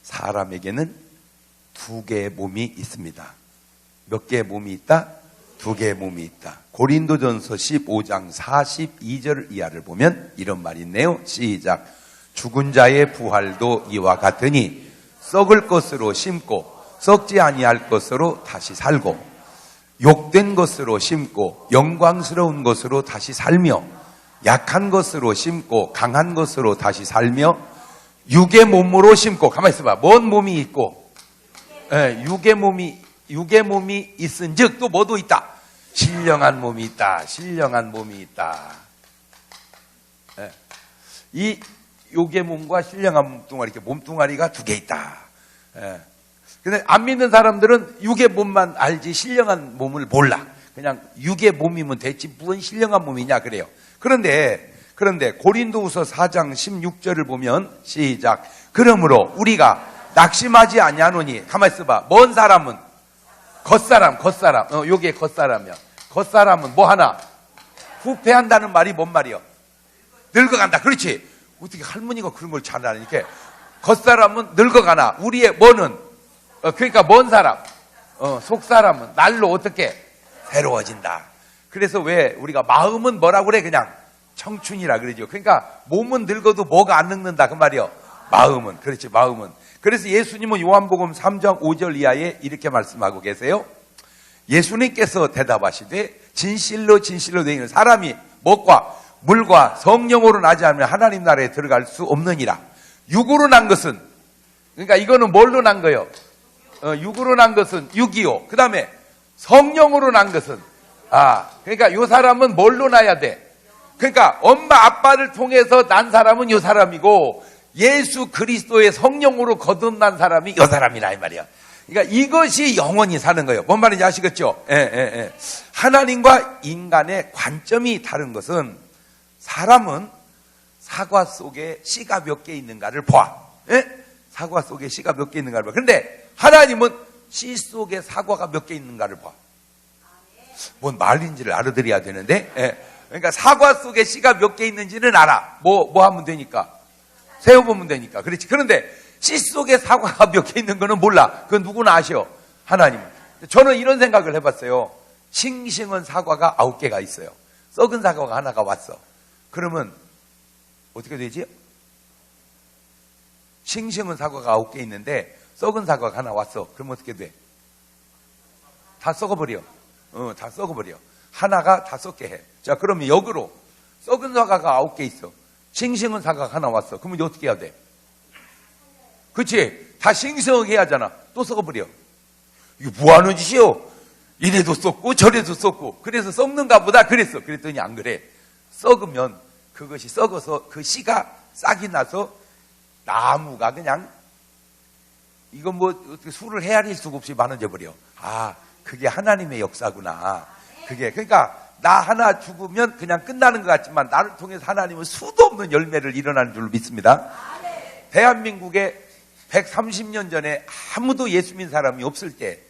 사람에게는 두 개의 몸이 있습니다. 몇 개의 몸이 있다? 두 개의 몸이 있다. 고린도전서 15장 42절 이하를 보면 이런 말이 있네요. 시작. 죽은 자의 부활도 이와 같으니 썩을 것으로 심고 썩지 아니할 것으로 다시 살고 욕된 것으로 심고 영광스러운 것으로 다시 살며 약한 것으로 심고 강한 것으로 다시 살며 육의 몸으로 심고. 가만히 있어봐. 뭔 몸이 있고? 육의 몸이 있은즉 또 뭐도 있다? 신령한 몸이 있다. 신령한 몸이 있다. 이 육의 몸과 신령한 몸뚱아리, 이렇게 몸뚱아리가 두 개 있다. 근데 안 믿는 사람들은 육의 몸만 알지 신령한 몸을 몰라. 그냥 육의 몸이면 됐지 무슨 신령한 몸이냐 그래요. 그런데 고린도후서 4장 16절을 보면 시작. 그러므로 우리가 낙심하지 아니하노니. 가만히 있어봐. 먼 사람은 겉사람. 요게 겉사람이야. 겉사람은 뭐 하나? 후패한다는 말이 뭔 말이요? 늙어간다. 그렇지. 어떻게 할머니가 그런 걸 잘 아니까. 겉사람은 늙어가나 우리의 뭐는 그러니까 먼 사람, 속사람은 날로 어떻게 새로워진다. 그래서 왜 우리가 마음은 뭐라고 그래? 그냥 청춘이라 그러죠. 그러니까 몸은 늙어도 뭐가 안 늙는다 그 말이요. 마음은. 그렇지, 마음은. 그래서 예수님은 요한복음 3장 5절 이하에 이렇게 말씀하고 계세요. 예수님께서 대답하시되 진실로 진실로 너희는 사람이 먹과 물과 성령으로 나지 않으면 하나님 나라에 들어갈 수 없느니라. 육으로 난 것은, 그러니까 이거는 뭘로 난 거예요? 육으로 난 것은 육이요. 그 다음에 성령으로 난 것은, 그러니까 요 사람은 뭘로 나야 돼? 그러니까 엄마 아빠를 통해서 난 사람은 요 사람이고 예수 그리스도의 성령으로 거듭난 사람이 요 사람이라 이 말이야. 그러니까 이것이 영원히 사는 거예요. 뭔 말인지 아시겠죠? 하나님과 인간의 관점이 다른 것은 사람은 사과 속에 씨가 몇 개 있는가를 봐. 사과 속에 씨가 몇 개 있는가를 봐. 그런데 하나님은 씨 속에 사과가 몇 개 있는가를 봐. 뭔 말인지를 알아들어야 되는데. 그러니까 사과 속에 씨가 몇 개 있는지는 알아. 뭐 하면 되니까. 세어보면 되니까. 그렇지. 그런데 씨 속에 사과가 몇 개 있는 거는 몰라. 그건 누구나 아셔. 하나님은. 저는 이런 생각을 해봤어요. 싱싱한 사과가 9개가 있어요. 썩은 사과가 하나가 왔어. 그러면 어떻게 되지? 싱싱한 사과가 9개 있는데 썩은 사과가 하나 왔어. 그럼 어떻게 돼? 다 썩어버려. 다 썩어버려. 하나가 다 썩게 해. 자, 그러면 역으로 썩은 사과가 9개 있어. 싱싱한 사과가 하나 왔어. 그러면 어떻게 해야 돼? 그치? 다 싱싱하게 해야 하잖아. 또 썩어버려. 이게 뭐 하는 짓이요? 이래도 썩고 저래도 썩고. 그래서 썩는가 보다 그랬어. 그랬더니 안 그래. 썩으면 그것이 썩어서 그 씨가 싹이 나서 나무가 그냥 이건 뭐 어떻게 술을 헤아릴 수가 없이 많아져 버려. 그게 하나님의 역사구나. 그게 그러니까 나 하나 죽으면 그냥 끝나는 것 같지만 나를 통해서 하나님은 수도 없는 열매를 일어나는 줄 믿습니다. 대한민국에 130년 전에 아무도 예수 믿는 사람이 없을 때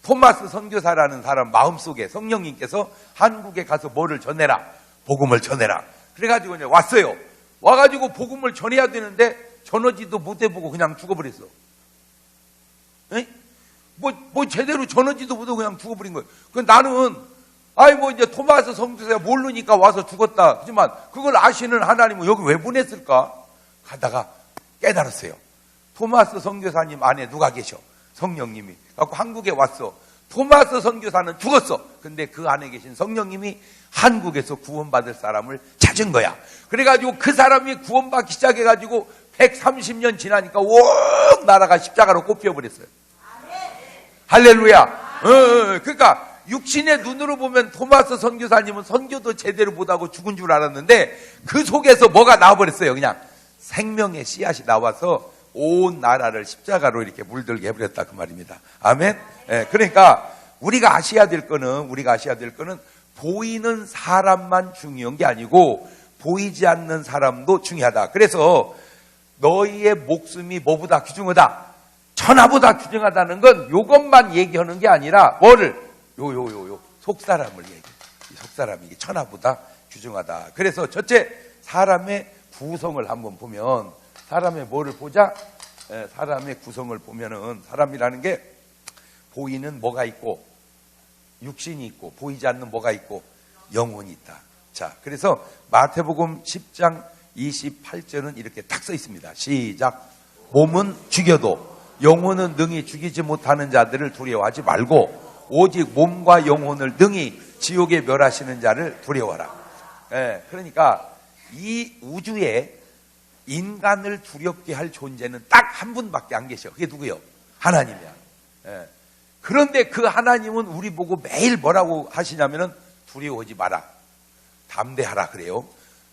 토마스 선교사라는 사람 마음속에 성령님께서 한국에 가서 뭐를 전해라. 복음을 전해라. 그래가지고 이제 왔어요. 와가지고 복음을 전해야 되는데 전하지도 못해보고 그냥 죽어버렸어. 뭐 제대로 전하지도 못하고 그냥 죽어버린 거예요. 그 나는 이제 토마스 선교사가 모르니까 와서 죽었다. 하지만 그걸 아시는 하나님은 여기 왜 보냈을까? 가다가 깨달았어요. 토마스 선교사님 안에 누가 계셔? 성령님이. 그래서 한국에 왔어. 토마스 선교사는 죽었어. 근데 그 안에 계신 성령님이 한국에서 구원받을 사람을 찾은 거야. 그래가지고 그 사람이 구원받기 시작해가지고 130년 지나니까 온 나라가 십자가로 꼽혀버렸어요. 할렐루야. 그러니까 육신의 눈으로 보면 토마스 선교사님은 선교도 제대로 못하고 죽은 줄 알았는데 그 속에서 뭐가 나와버렸어요. 그냥 생명의 씨앗이 나와서 온 나라를 십자가로 이렇게 물들게 해버렸다 그 말입니다. 아멘. 그러니까 우리가 아셔야 될 거는 보이는 사람만 중요한 게 아니고 보이지 않는 사람도 중요하다. 그래서 너희의 목숨이 뭐보다 귀중하다. 천하보다 귀중하다는 건 이것만 얘기하는 게 아니라 뭐를 속사람을 얘기해. 속사람이 이게 천하보다 귀중하다. 그래서 첫째 사람의 구성을 한번 보면 사람의 뭐를 보자? 사람의 구성을 보면은 사람이라는 게 보이는 뭐가 있고 육신이 있고 보이지 않는 뭐가 있고 영혼이 있다. 자, 그래서 마태복음 10장 28절은 이렇게 딱 써 있습니다. 시작. 몸은 죽여도 영혼은 능히 죽이지 못하는 자들을 두려워하지 말고 오직 몸과 영혼을 능히 지옥에 멸하시는 자를 두려워하라. 그러니까 이 우주에 인간을 두렵게 할 존재는 딱 한 분밖에 안 계셔. 그게 누구요? 하나님이야. 그런데 그 하나님은 우리 보고 매일 뭐라고 하시냐면은 두려워하지 마라. 담대하라 그래요.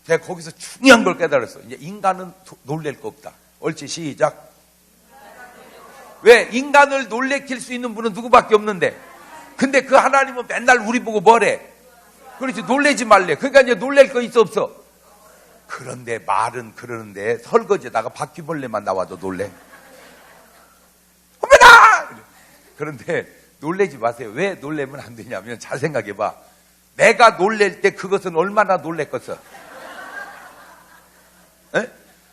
제가 거기서 중요한 걸 깨달았어. 이제 인간은 놀랄 거 없다. 옳지, 시작. 왜? 인간을 놀래킬 수 있는 분은 누구밖에 없는데. 근데 그 하나님은 맨날 우리 보고 뭐래? 그렇지, 놀래지 말래. 그러니까 이제 놀랄 거 있어, 없어? 그런데 말은 그러는데 설거지에다가 바퀴벌레만 나와도 놀래. 어머나! 그런데 놀래지 마세요. 왜 놀래면 안 되냐면 잘 생각해봐. 내가 놀랄 때 그것은 얼마나 놀랬겠어?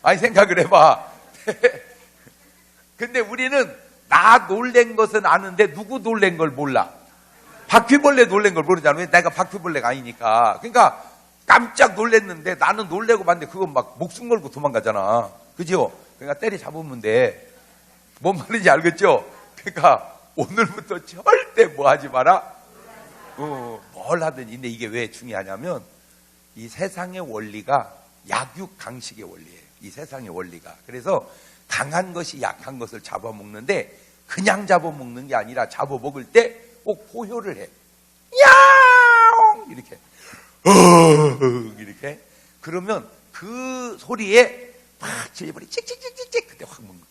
아니 생각을 해봐. 근데 우리는 나 놀란 것은 아는데 누구 놀란 걸 몰라. 바퀴벌레 놀란 걸 모르잖아. 왜? 내가 바퀴벌레가 아니니까. 그러니까 깜짝 놀랐는데 나는 놀래고 봤는데 그건 막 목숨 걸고 도망가잖아. 그죠? 그러니까 때리 잡으면 돼. 뭔 말인지 알겠죠? 그러니까 오늘부터 절대 뭐 하지 마라. 뭘 하든지. 근데 이게 왜 중요하냐면 이 세상의 원리가 약육강식의 원리예요. 이 세상의 원리가. 그래서 강한 것이 약한 것을 잡아먹는데 그냥 잡아먹는 게 아니라 잡아먹을 때 꼭 포효를 해. 야옹! 이렇게. 이렇게. 그러면 그 소리에 막 질려버리 찍찍찍찍찍 그때 확 먹는 거야.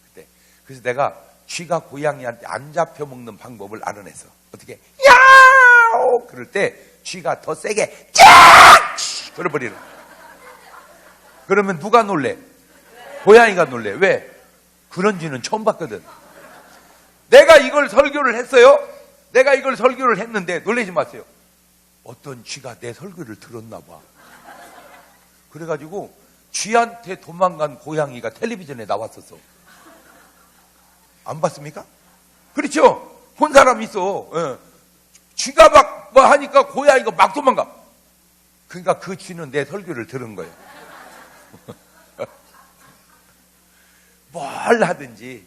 그때. 그래서 내가 쥐가 고양이한테 안 잡혀 먹는 방법을 알아냈어. 어떻게? 야옹! 그럴 때 쥐가 더 세게 쫙! 그래버리는. 그러면 누가 놀래? 고양이가 놀래. 왜? 그런 쥐는 처음 봤거든. 내가 이걸 설교를 했어요. 내가 이걸 설교를 했는데 놀라지 마세요. 어떤 쥐가 내 설교를 들었나 봐. 그래가지고 쥐한테 도망간 고양이가 텔레비전에 나왔었어. 안 봤습니까? 그렇죠? 본 사람 있어. 쥐가 막 뭐 하니까 고양이가 막 도망가. 그러니까 그 쥐는 내 설교를 들은 거예요. 뭘 하든지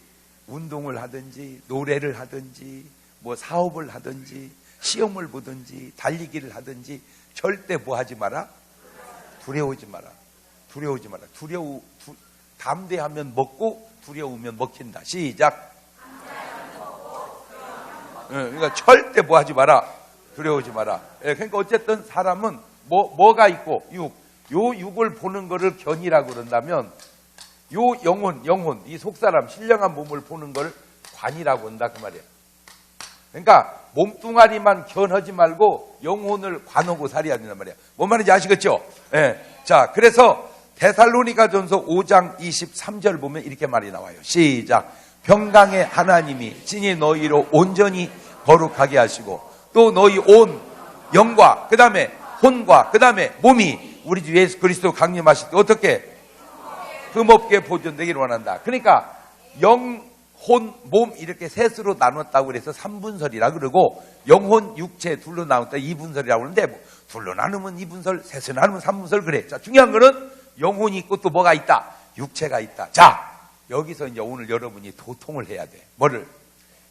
운동을 하든지 노래를 하든지 뭐 사업을 하든지 시험을 보든지 달리기를 하든지 절대 뭐 하지 마라? 두려워하지 마라. 두려워하지 마라. 담대하면 먹고 두려우면 먹힌다. 시작. 그러니까 절대 뭐 하지 마라. 두려워하지 마라. 그러니까 어쨌든 사람은 뭐가 있고 요 육을 보는 거를 견이라고 그런다면 요 영혼, 이 속사람, 신령한 몸을 보는 걸 관이라고 한다 그 말이야. 그러니까 몸뚱아리만 견하지 말고 영혼을 관하고 살아야 된단 말이야. 뭔 말인지 아시겠죠? 자, 그래서 데살로니가전서 5장 23절 보면 이렇게 말이 나와요. 시작. 평강의 하나님이 진히 너희로 온전히 거룩하게 하시고 또 너희 온 영과 그 다음에 혼과 그 다음에 몸이 우리 주 예수 그리스도 강림하실 때 어떻게 흠없게 보존되기를 원한다. 그러니까 영, 혼, 몸 이렇게 셋으로 나눴다고 그래서 3분설이라 그러고 영혼, 육체 둘로 나눴다 2분설이라고 하는데 뭐 둘로 나누면 2분설, 셋으로 나누면 3분설 그래. 자, 중요한 거는 영혼이 있고 또 뭐가 있다? 육체가 있다. 자, 여기서 이제 오늘 여러분이 도통을 해야 돼. 뭐를?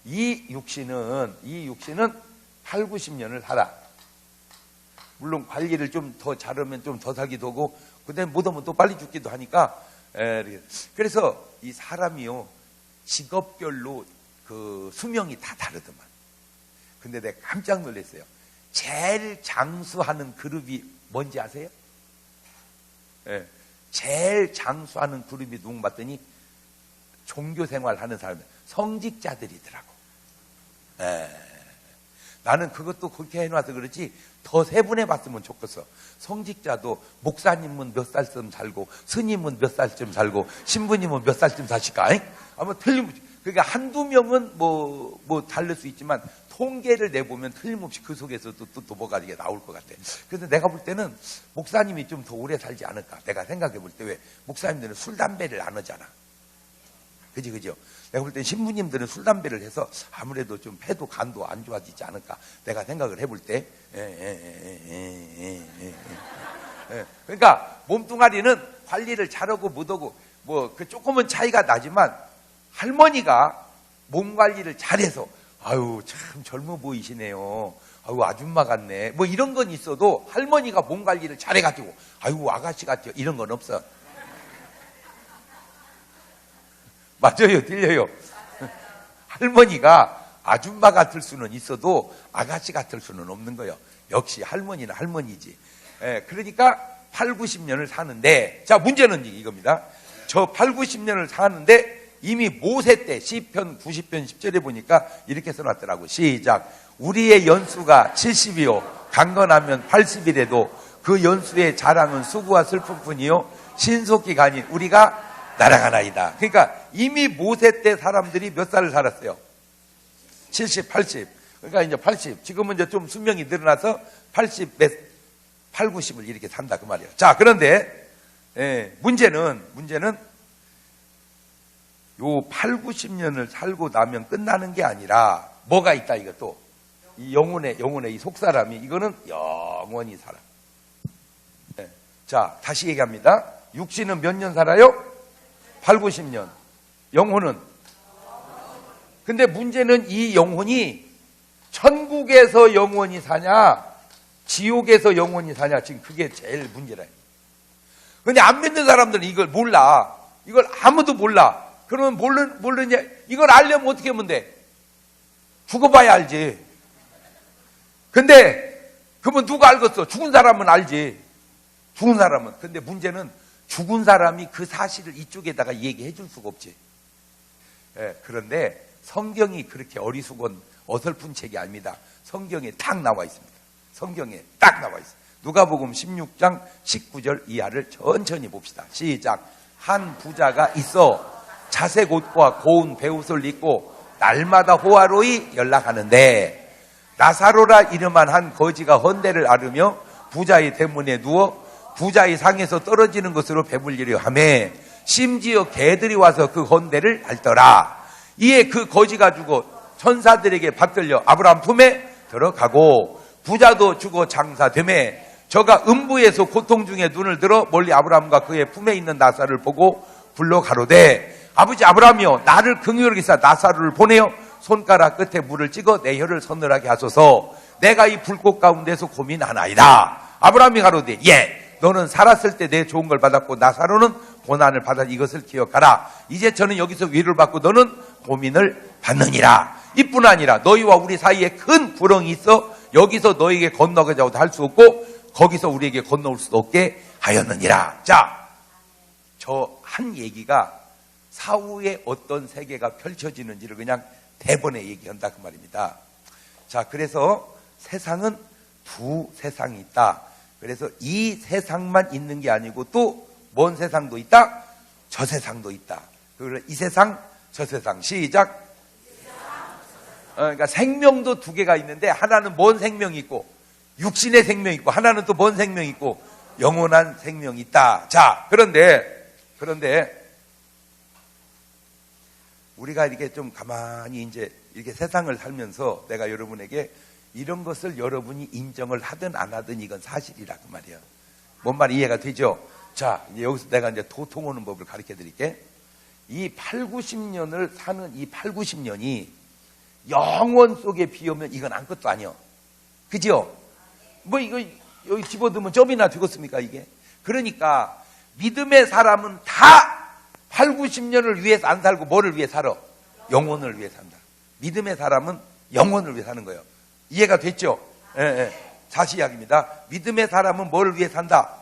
이 육신은 8, 90년을 살아. 물론 관리를 좀 더 잘하면 좀 더 살기도 하고 근데 못하면 또 빨리 죽기도 하니까 그래서 이 사람이요 직업별로 그 수명이 다 다르더만. 근데 내가 깜짝 놀랐어요. 제일 장수하는 그룹이 뭔지 아세요? 제일 장수하는 그룹이 누군 봤더니 종교생활 하는 사람, 성직자들이더라고. 나는 그것도 그렇게 해놔서 그렇지 더 세분해 봤으면 좋겠어. 성직자도 목사님은 몇 살쯤 살고 스님은 몇 살쯤 살고 신부님은 몇 살쯤 사실까? 아마 틀림없이. 그러니까 한두 명은 뭐 다를 수 있지만 통계를 내보면 틀림없이 그 속에서 또 뭐가 이게 나올 것 같아. 그래서 내가 볼 때는 목사님이 좀 더 오래 살지 않을까. 내가 생각해 볼 때 왜 목사님들은 술 담배를 안 하잖아. 그죠? 내가 볼 땐 신부님들은 술, 담배를 해서 아무래도 좀 폐도 간도 안 좋아지지 않을까. 내가 생각을 해볼 때. 그러니까 몸뚱아리는 관리를 잘하고 못하고 뭐 그 조금은 차이가 나지만 할머니가 몸 관리를 잘해서 아유 참 젊어 보이시네요. 아유 아줌마 같네. 뭐 이런 건 있어도 할머니가 몸 관리를 잘해가지고 아유 아가씨 같죠. 이런 건 없어. 맞아요, 들려요. 할머니가 아줌마 같을 수는 있어도 아가씨 같을 수는 없는 거예요. 역시 할머니는 할머니지. 그러니까 8, 90년을 사는데, 자, 문제는 이겁니다. 저 8, 90년을 사는데 이미 모세 때 시편 90편 10절에 보니까 이렇게 써놨더라고. 시작. 우리의 연수가 70이요 강건하면 80이라도 그 연수의 자랑은 수고와 슬픔뿐이요 신속히 가니 우리가 날아가나이다. 그러니까 이미 모세 때 사람들이 몇 살을 살았어요? 70, 80. 그러니까 이제 80. 지금은 이제 좀 수명이 늘어나서 80, 8, 90을 이렇게 산다 그 말이에요. 자, 그런데 문제는 요 8, 90년을 살고 나면 끝나는 게 아니라 뭐가 있다 이것도. 이 영혼의 이 속사람이 이거는 영원히 살아. 자, 다시 얘기합니다. 육신은 몇 년 살아요? 8, 90년. 영혼은? 근데 문제는 이 영혼이 천국에서 영원히 사냐, 지옥에서 영원히 사냐, 지금 그게 제일 문제라. 근데 안 믿는 사람들은 이걸 몰라. 이걸 아무도 몰라. 그러면 모르냐? 이걸 알려면 어떻게 하면 돼? 죽어봐야 알지. 근데, 그러면 누가 알겠어? 죽은 사람은 알지. 죽은 사람은. 근데 문제는 죽은 사람이 그 사실을 이쪽에다가 얘기해 줄 수가 없지. 그런데 성경이 그렇게 어리숙은 어설픈 책이 아닙니다. 성경에 딱 나와 있습니다. 성경에 딱 나와 있어요. 누가복음 16장 19절 이하를 천천히 봅시다. 시작. 한 부자가 있어 자색 옷과 고운 베옷을 입고 날마다 호화로이 연락하는데 나사로라 이름한 한 거지가 헌대를 앓으며 부자의 대문에 누워 부자의 상에서 떨어지는 것으로 배불리려 하매 심지어 개들이 와서 그 헌대를 앓더라. 이에 그 거지가 죽어 천사들에게 받들려 아브라함 품에 들어가고 부자도 죽어 장사되매 저가 음부에서 고통 중에 눈을 들어 멀리 아브라함과 그의 품에 있는 나사를 보고 불러 가로되 아버지 아브라함이여 나를 긍휼히 여기사 나사로를 보내어 손가락 끝에 물을 찍어 내 혀를 서늘하게 하소서. 내가 이 불꽃 가운데서 고민하나이다. 아브라함이 가로되 예 너는 살았을 때 내 좋은 걸 받았고 나사로는 고난을 받아 이것을 기억하라. 이제 저는 여기서 위로를 받고 너는 고민을 받느니라. 이뿐 아니라 너희와 우리 사이에 큰 구렁이 있어 여기서 너에게 건너가자고도 할 수 없고 거기서 우리에게 건너올 수도 없게 하였느니라. 자, 저 한 얘기가 사후에 어떤 세계가 펼쳐지는지를 그냥 대본에 얘기한다 그 말입니다. 자, 그래서 세상은 두 세상이 있다. 그래서 이 세상만 있는 게 아니고 또 먼 세상도 있다. 저 세상도 있다. 그래서 이 세상, 저 세상. 시작. 그러니까 생명도 두 개가 있는데 하나는 먼 생명이 있고 육신의 생명이 있고 하나는 또 먼 생명이 있고 영원한 생명이 있다. 자, 그런데 우리가 이렇게 좀 가만히 이제 이렇게 세상을 살면서 내가 여러분에게 이런 것을 여러분이 인정을 하든 안 하든 이건 사실이라 그 말이에요. 뭔 말 이해가 되죠? 자, 이제 여기서 내가 이제 도통 오는 법을 가르쳐 드릴게. 이 8, 90년을 사는 이 8, 90년이 영원 속에 비오면 이건 아무것도 아니요. 그죠? 뭐 이거 여기 집어넣으면 점이나 되겠습니까 이게? 그러니까 믿음의 사람은 다 8, 90년을 위해서 안 살고 뭐를 위해 살아? 영혼을 위해 산다. 믿음의 사람은 영혼을 위해 사는 거예요. 이해가 됐죠? 다시 이야기입니다. 믿음의 사람은 뭐를 위해 산다?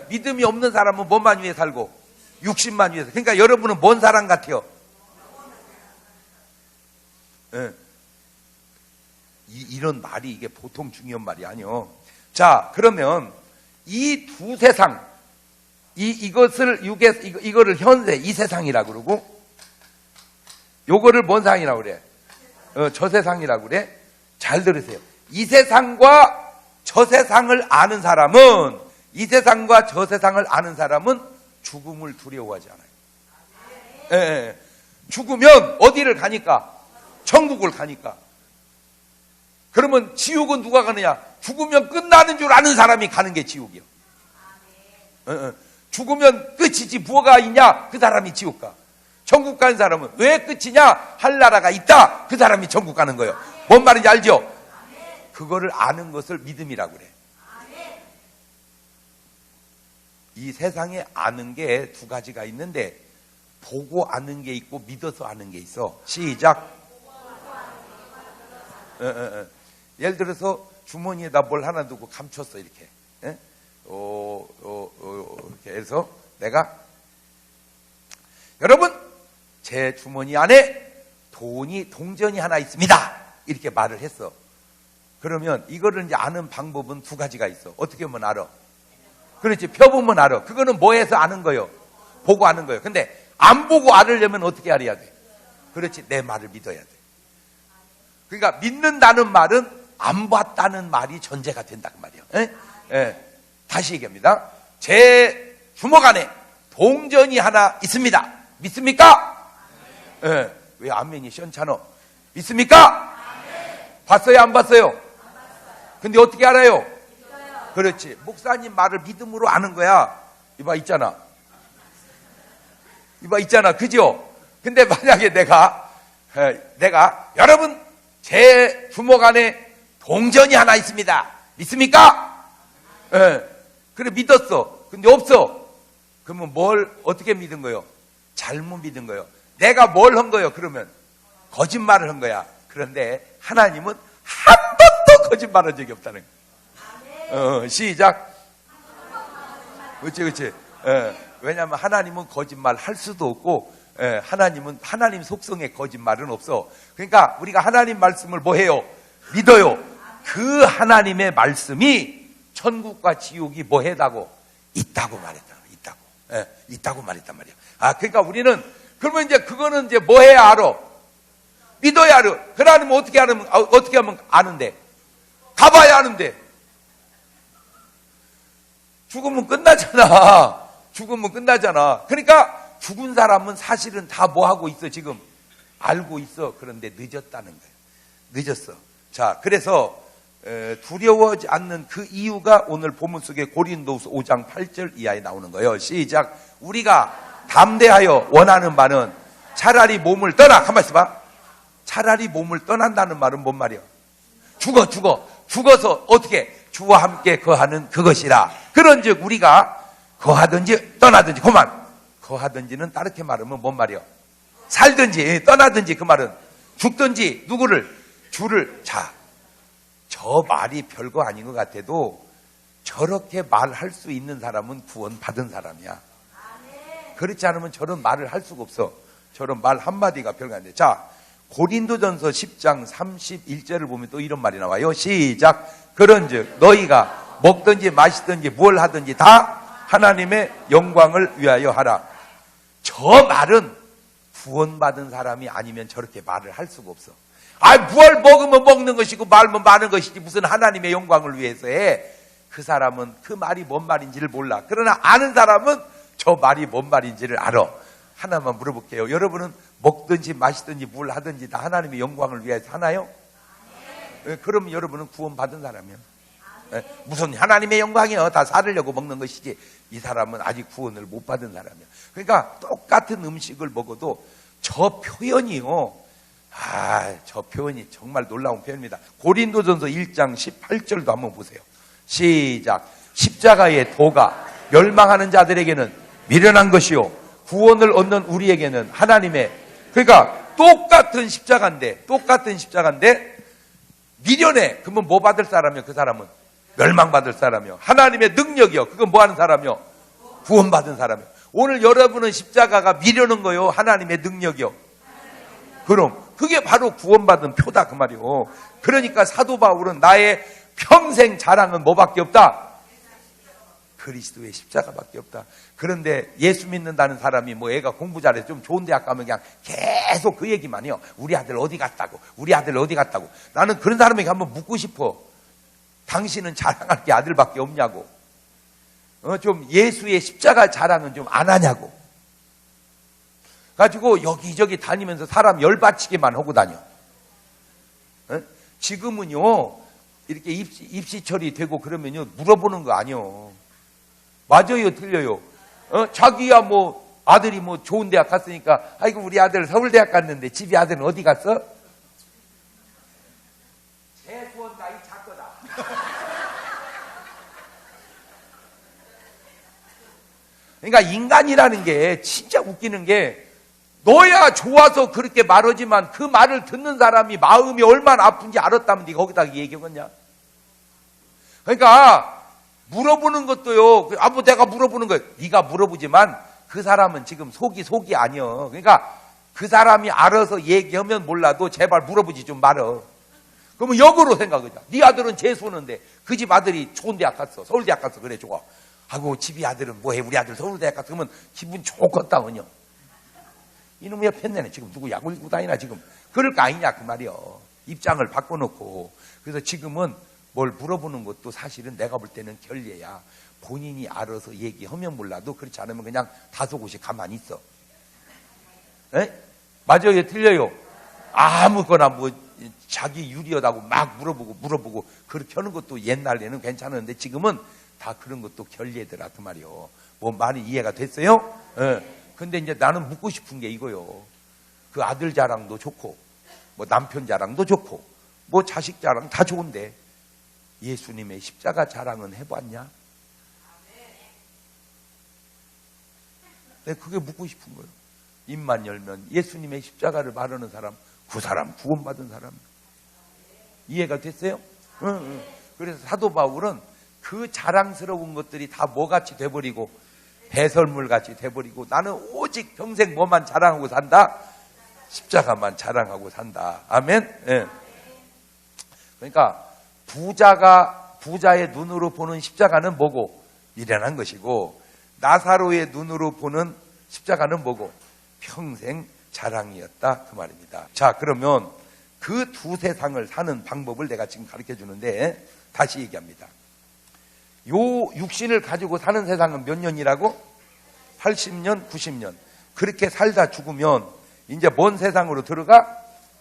믿음이 없는 사람은 뭐만 위해 살고? 육신만 위해서. 그러니까 여러분은 뭔 사람 같아요? 이런 말이 이게 보통 중요한 말이 아니요. 자, 그러면 이 두 세상, 이거를 현세, 이 세상이라고 그러고, 요거를 뭔 세상이라고 그래? 저 세상이라고 그래? 잘 들으세요. 이 세상과 저 세상을 아는 사람은, 이 세상과 저 세상을 아는 사람은 죽음을 두려워하지 않아요. 예. 죽으면 어디를 가니까? 천국을 가니까. 그러면 지옥은 누가 가느냐? 죽으면 끝나는 줄 아는 사람이 가는 게 지옥이요. 죽으면 끝이지 뭐가 있냐? 그 사람이 지옥 가. 천국 가는 사람은 왜 끝이냐? 할 나라가 있다. 그 사람이 천국 가는 거예요. 뭔 말인지 알죠? 그거를 아는 것을 믿음이라고 그래. 이 세상에 아는 게 두 가지가 있는데 보고 아는 게 있고 믿어서 아는 게 있어. 시작. 예를 들어서 주머니에다 뭘 하나 두고 감췄어 이렇게. 이렇게 해서 내가 여러분 제 주머니 안에 돈이 동전이 하나 있습니다. 이렇게 말을 했어. 그러면 이거를 이제 아는 방법은 두 가지가 있어. 어떻게 하면 알아? 그렇지. 펴보면 알아. 그거는 뭐 해서 아는 거요? 보고 아는 거요. 근데 안 보고 알으려면 어떻게 알아야 돼? 그렇지. 내 말을 믿어야 돼. 그러니까 믿는다는 말은 안 봤다는 말이 전제가 된다 그 말이에요. 다시 얘기합니다. 제 주먹 안에 동전이 하나 있습니다. 믿습니까? 왜 아멘이 시원찮어? 믿습니까? 봤어요? 안 봤어요? 근데 어떻게 알아요? 그렇지. 목사님 말을 믿음으로 아는 거야. 이봐 있잖아. 그죠? 근데 만약에 내가 여러분 제 주먹 안에 동전이 하나 있습니다. 믿습니까? 그래 믿었어. 근데 없어. 그러면 뭘 어떻게 믿은 거예요? 잘못 믿은 거예요. 내가 뭘 한 거예요? 그러면 거짓말을 한 거야. 그런데 하나님은 한 번도 거짓말한 적이 없다는 거예요. 시작. 그렇지. 왜냐하면 하나님은 거짓말 할 수도 없고, 하나님 속성에 거짓말은 없어. 그러니까 우리가 하나님 말씀을 뭐 해요? 믿어요. 그 하나님의 말씀이 천국과 지옥이 뭐 해다고? 있다고 말했다. 있다고 말했단 말이야. 그러니까 우리는 그러면 이제 그거는 이제 뭐 해야 알아? 믿어야 알아. 그러면 어떻게 하면 아는데? 가봐야 아는데. 죽으면 끝나잖아. 그러니까 죽은 사람은 사실은 다 뭐 하고 있어 지금? 알고 있어. 그런데 늦었다는 거예요. 늦었어. 자, 그래서 두려워하지 않는 그 이유가 오늘 본문 속에 고린도후서 5장 8절 이하에 나오는 거예요. 시작. 우리가 담대하여 원하는 바는 차라리 몸을 떠나. 가만히 있어봐. 차라리 몸을 떠난다는 말은 뭔 말이야? 죽어서 어떻게? 주와 함께 거하는 그것이라. 그런즉 우리가 거하든지 떠나든지 그만. 거하든지는 다르게 말하면 뭔 말이야? 살든지 떠나든지 그 말은 죽든지 누구를? 주를. 자, 저 말이 별거 아닌 것 같아도 저렇게 말할 수 있는 사람은 구원 받은 사람이야. 그렇지 않으면 저런 말을 할 수가 없어. 저런 말 한마디가 별거 아닌데. 자, 고린도전서 10장 31절을 보면 또 이런 말이 나와요. 시작. 그런즉 너희가 먹든지 마시든지 뭘 하든지 다 하나님의 영광을 위하여 하라. 저 말은 구원받은 사람이 아니면 저렇게 말을 할 수가 없어. 뭘 먹으면 먹는 것이고 말면 마는 것이지 무슨 하나님의 영광을 위해서 해. 그 사람은 그 말이 뭔 말인지를 몰라. 그러나 아는 사람은 저 말이 뭔 말인지를 알아. 하나만 물어볼게요. 여러분은 먹든지 마시든지 뭘 하든지 다 하나님의 영광을 위해서 하나요? 그럼 여러분은 구원받은 사람이에요. 무슨 하나님의 영광이요? 다 살으려고 먹는 것이지 이 사람은 아직 구원을 못 받은 사람이에요. 그러니까 똑같은 음식을 먹어도 저 표현이요. 저 표현이 정말 놀라운 표현입니다. 고린도전서 1장 18절도 한번 보세요. 시작. 십자가의 도가 멸망하는 자들에게는 미련한 것이요 구원을 얻는 우리에게는 하나님의. 그러니까 똑같은 십자가인데 미련해. 그러면 뭐 받을 사람이요? 그 사람은 멸망받을 사람이요. 하나님의 능력이요. 그건 뭐 하는 사람이요? 구원받은 사람이요. 오늘 여러분은 십자가가 미련한 거요? 하나님의 능력이요? 그럼 그게 바로 구원받은 표다 그 말이요. 그러니까 사도 바울은 나의 평생 자랑은 뭐밖에 없다? 그리스도의 십자가밖에 없다. 그런데 예수 믿는다는 사람이 뭐 애가 공부 잘해서 좀 좋은 대학 가면 그냥 계속 그 얘기만 해요. 우리 아들 어디 갔다고. 나는 그런 사람에게 한번 묻고 싶어. 당신은 자랑할 게 아들밖에 없냐고. 좀 예수의 십자가 자랑은 좀 안 하냐고. 가지고 여기저기 다니면서 사람 열받치게만 하고 다녀. 지금은요, 이렇게 입시 처리되고 그러면요, 물어보는 거 아니요. 맞아요, 틀려요? 자기야 뭐, 아들이 뭐 좋은 대학 갔으니까, 아이고, 우리 아들 서울대학 갔는데, 집이 아들은 어디 갔어? 재수원 나이 작거다. 그러니까 인간이라는 게 진짜 웃기는 게, 너야 좋아서 그렇게 말하지만 그 말을 듣는 사람이 마음이 얼마나 아픈지 알았다면 네가 거기다 얘기하겠냐? 그러니까 물어보는 것도요. 뭐 내가 물어보는 거야. 네가 물어보지만 그 사람은 지금 속이 아니여. 그러니까 그 사람이 알아서 얘기하면 몰라도 제발 물어보지 좀 말어. 그러면 역으로 생각하자. 네 아들은 재수하는데 그 집 아들이 좋은 대학 갔어. 서울대학 갔어. 그래 좋아. 하고 집이 아들은 뭐해? 우리 아들 서울대학 갔어. 그러면 기분 좋겠다 그녀. 이놈의 옆에 내네. 지금 누구 약을 입고 다니나 지금. 그럴 거 아니냐 그 말이요. 입장을 바꿔놓고. 그래서 지금은 뭘 물어보는 것도 사실은 내가 볼 때는 결례야. 본인이 알아서 얘기하면 몰라도 그렇지 않으면 그냥 다소곳이 가만히 있어. 에? 맞아요? 틀려요? 아무거나 뭐 자기 유리하다고 막 물어보고 그렇게 하는 것도 옛날에는 괜찮았는데 지금은 다 그런 것도 결례더라 그 말이요. 뭐 말이 이해가 됐어요? 예. 근데 이제 나는 묻고 싶은 게 이거요. 그 아들 자랑도 좋고, 뭐 남편 자랑도 좋고, 뭐 자식 자랑 다 좋은데, 예수님의 십자가 자랑은 해봤냐? 내가 그게 묻고 싶은 거예요. 입만 열면 예수님의 십자가를 말하는 사람, 그 사람 구원받은 사람. 이해가 됐어요? 응. 그래서 사도 바울은 그 자랑스러운 것들이 다 뭐같이 돼버리고, 배설물같이 돼버리고 나는 오직 평생 뭐만 자랑하고 산다? 십자가만 자랑하고 산다. 아멘? 예. 그러니까 부자의 눈으로 보는 십자가는 뭐고? 미련한 것이고 나사로의 눈으로 보는 십자가는 뭐고? 평생 자랑이었다 그 말입니다. 자, 그러면 그 두 세상을 사는 방법을 내가 지금 가르쳐 주는데 다시 얘기합니다. 요 육신을 가지고 사는 세상은 몇 년이라고? 80년, 90년. 그렇게 살다 죽으면 이제 뭔 세상으로 들어가?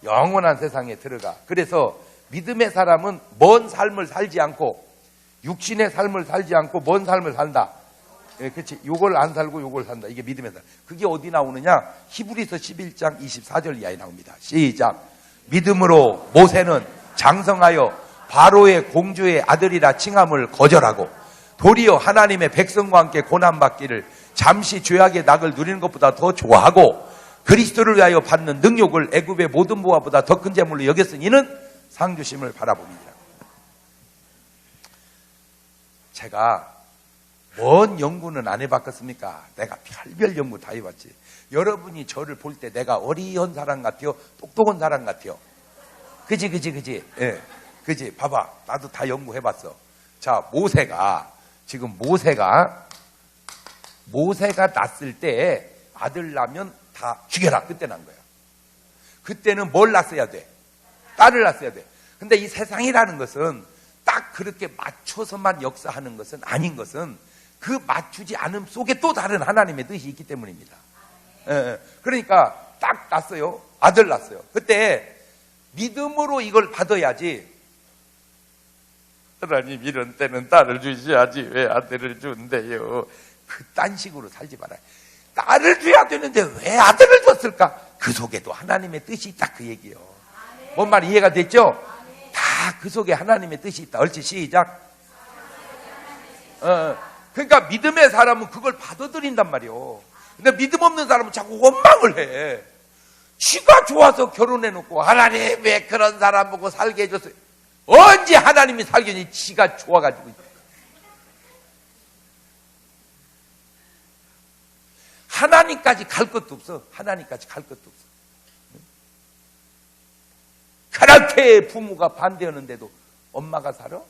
영원한 세상에 들어가. 그래서 믿음의 사람은 먼 삶을 살지 않고 육신의 삶을 살지 않고 먼 삶을 산다. 예, 그렇지. 요걸 안 살고 요걸 산다. 이게 믿음의 사람. 그게 어디 나오느냐? 히브리서 11장 24절 이하에 나옵니다. 시작. 믿음으로 모세는 장성하여 바로의 공주의 아들이라 칭함을 거절하고 도리어 하나님의 백성과 함께 고난받기를 잠시 죄악의 낙을 누리는 것보다 더 좋아하고 그리스도를 위하여 받는 능욕을 애굽의 모든 보화보다 더 큰 재물로 여겼으니 이는 상주심을 바라봅니다. 제가 뭔 연구는 안 해봤겠습니까? 내가 별별 연구 다 해봤지. 여러분이 저를 볼 때 내가 어리한 사람 같아요? 똑똑한 사람 같아요? 그지? 예. 그지? 봐봐. 나도 다 연구해봤어. 자, 모세가 낳았을 때 아들 낳으면 다 죽여라. 그때 난 거야. 그때는 뭘 낳았어야 돼? 딸을 낳았어야 돼. 근데 이 세상이라는 것은 딱 그렇게 맞춰서만 역사하는 것은 아닌 것은 그 맞추지 않음 속에 또 다른 하나님의 뜻이 있기 때문입니다. 예. 그러니까 딱 낳았어요. 아들 낳았어요. 그때 믿음으로 이걸 받아야지. 하나님 이런 때는 딸을 주셔야지 왜 아들을 주는데요. 그딴 식으로 살지 말아요. 딸을 줘야 되는데 왜 아들을 줬을까? 그 속에도 하나님의 뜻이 있다 그 얘기예요. 뭔 말 이해가 됐죠? 다 그 속에 하나님의 뜻이 있다. 옳지 시작. 그러니까 믿음의 사람은 그걸 받아들인단 말이에요. 근데 믿음 없는 사람은 자꾸 원망을 해. 지가 좋아서 결혼해놓고 하나님 왜 그런 사람 보고 살게 해줬어요. 언제 하나님이 살게 해주니 지가 좋아가지고. 하나님까지 갈 것도 없어. 하나님까지 갈 것도 없어. 그렇게 부모가 반대하는데도 엄마가 살아?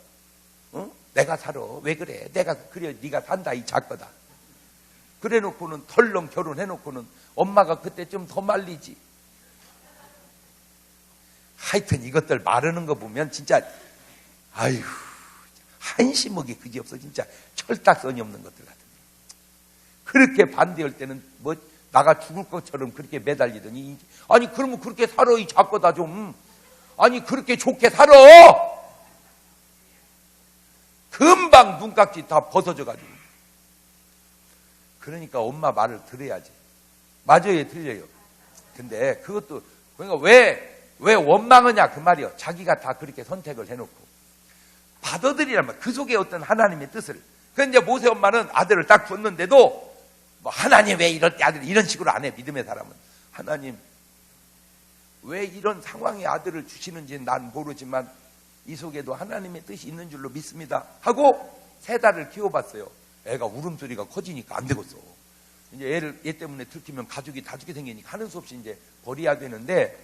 응? 내가 살아. 왜 그래? 내가 그래 네가 산다 이 작거다. 그래놓고는 덜렁 결혼해놓고는 엄마가 그때 좀 더 말리지. 하여튼 이것들 말하는 거 보면 진짜 아유 한심하게 그지없어. 진짜 철딱선이 없는 것들 같은데. 그렇게 반대할 때는 뭐 나가 죽을 것처럼 그렇게 매달리더니, 아니 그러면 그렇게 살아 이 작거다 좀. 아니 그렇게 좋게 살아. 금방 눈깍지 다 벗어져가지고. 그러니까 엄마 말을 들어야지. 맞아요, 틀려요. 근데 그것도 그러니까 왜 원망하냐 그 말이요. 자기가 다 그렇게 선택을 해놓고 받아들이라면 그 속에 어떤 하나님의 뜻을. 그런데 모세 엄마는 아들을 딱 줬는데도 뭐 하나님 왜 이럴 때 아들 이런 식으로 안 해. 믿음의 사람은 하나님 왜 이런 상황에 아들을 주시는지 난 모르지만 이 속에도 하나님의 뜻이 있는 줄로 믿습니다 하고 3달을 키워봤어요. 애가 울음소리가 커지니까 안 되겠어. 이제 얘 때문에 들키면 가족이 다 죽게 생기니까 하는 수 없이 이제 버려야 되는데,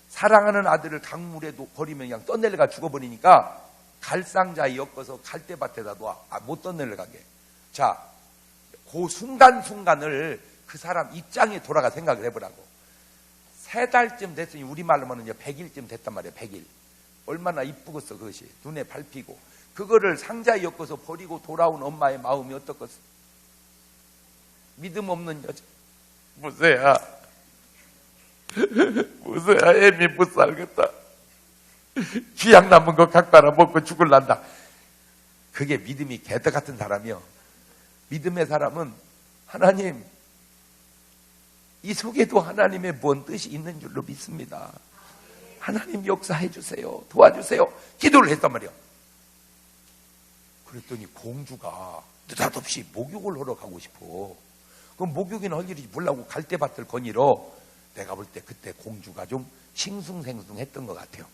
사랑하는 아들을 강물에도 버리면 그냥 떠내려가 죽어버리니까 갈상자에 엮어서 갈대밭에다 놔. 못 떠내려가게. 자, 그 순간순간을 그 사람 입장에 돌아가 생각을 해보라고. 3달쯤 됐으니 우리말로 말하면 이제 100일쯤 됐단 말이에요. 100일. 얼마나 이쁘겠어 그것이. 눈에 밟히고. 그거를 상자에 엮어서 버리고 돌아온 엄마의 마음이 어떻겠어? 믿음 없는 여자. 모세야, 모세야, 애미 못 살겠다. 귀약 남은 거 각 빨아 먹고 죽을란다. 그게 믿음이 개떡 같은 사람이요. 믿음의 사람은 하나님, 이 속에도 하나님의 뭔 뜻이 있는 줄로 믿습니다. 하나님 역사해 주세요. 도와주세요. 기도를 했단 말이야. 그랬더니 공주가 느닷없이 목욕을 하러 가고 싶어. 그럼 목욕이나 할 일이 몰라고 갈대밭을 거니러. 내가 볼 때 그때 공주가 좀 싱숭생숭했던 것 같아요.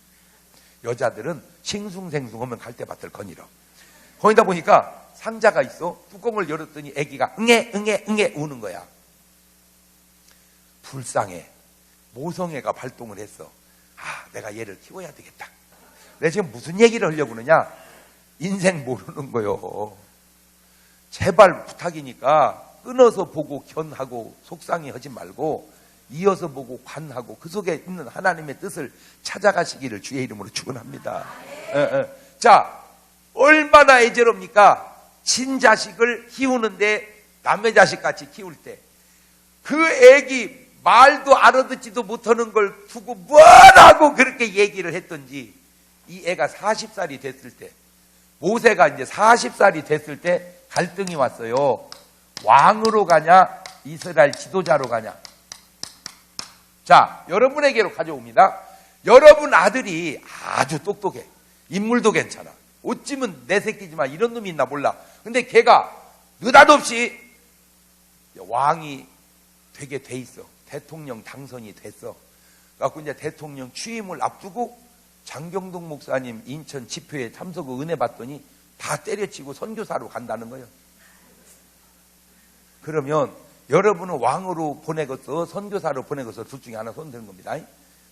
여자들은 싱숭생숭하면 갈대밭을 거니러. 거기다 보니까 상자가 있어. 뚜껑을 열었더니 아기가 응애 응애 응애 우는 거야. 불쌍해. 모성애가 발동을 했어. 아, 내가 얘를 키워야 되겠다. 내가 지금 무슨 얘기를 하려고 그러냐? 인생 모르는 거요. 제발 부탁이니까 끊어서 보고 견하고 속상해 하지 말고 이어서 보고 관하고 그 속에 있는 하나님의 뜻을 찾아가시기를 주의 이름으로 축원합니다. 자, 얼마나 애절합니까? 친자식을 키우는데 남의 자식같이 키울 때 그 애기 말도 알아듣지도 못하는 걸 두고 뭐라고 그렇게 얘기를 했던지. 이 애가 40살이 됐을 때, 모세가 이제 40살이 됐을 때 갈등이 왔어요. 왕으로 가냐 이스라엘 지도자로 가냐. 자, 여러분에게로 가져옵니다. 여러분 아들이 아주 똑똑해. 인물도 괜찮아. 어찌면 내 새끼지만 이런 놈이 있나 몰라. 근데 걔가 느닷없이 왕이 되게 돼 있어. 대통령 당선이 됐어. 그래갖고 이제 대통령 취임을 앞두고 장경동 목사님 인천 집회에 참석을 은혜 받더니 다 때려치고 선교사로 간다는 거예요. 그러면 여러분은 왕으로 보내겠어, 선교사로 보내겠어, 둘 중에 하나 손 드는 겁니다.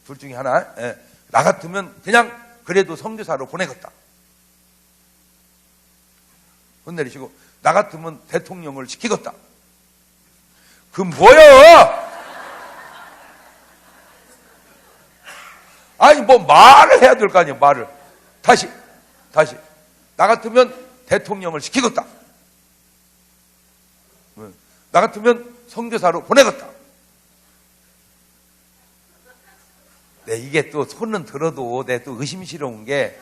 둘 중에 하나. 예. 나 같으면 그냥 그래도 선교사로 보내겠다. 손 내리시고, 나 같으면 대통령을 시키겠다. 그 뭐야? 아니 뭐 말을 해야 될 거 아니에요. 말을. 다시 나 같으면 대통령을 시키겠다. 나 같으면 선교사로 보내겠다. 네, 이게 또 손은 들어도 내 또 의심스러운 게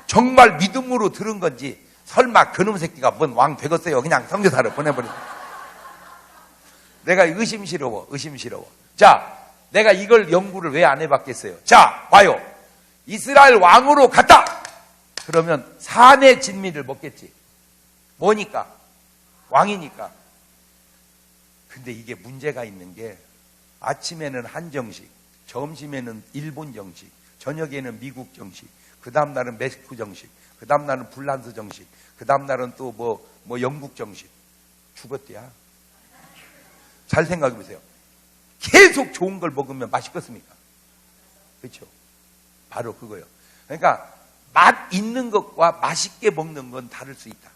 정말 믿음으로 들은 건지 설마 그놈 새끼가 뭔 왕 되겠어요. 그냥 선교사로 보내버린다. 내가 의심스러워. 자, 내가 이걸 연구를 왜 안 해봤겠어요? 자, 봐요. 이스라엘 왕으로 갔다. 그러면 산의 진미를 먹겠지. 뭐니까? 왕이니까. 근데 이게 문제가 있는 게 아침에는 한정식, 점심에는 일본 정식, 저녁에는 미국 정식, 그 다음 날은 멕시코 정식, 그 다음 날은 불란스 정식, 그 다음 날은 또 뭐 영국 정식. 죽었대야. 잘 생각해 보세요. 계속 좋은 걸 먹으면 맛있겠습니까? 그렇죠? 바로 그거예요. 그러니까 맛 있는 것과 맛있게 먹는 건 다를 수 있다.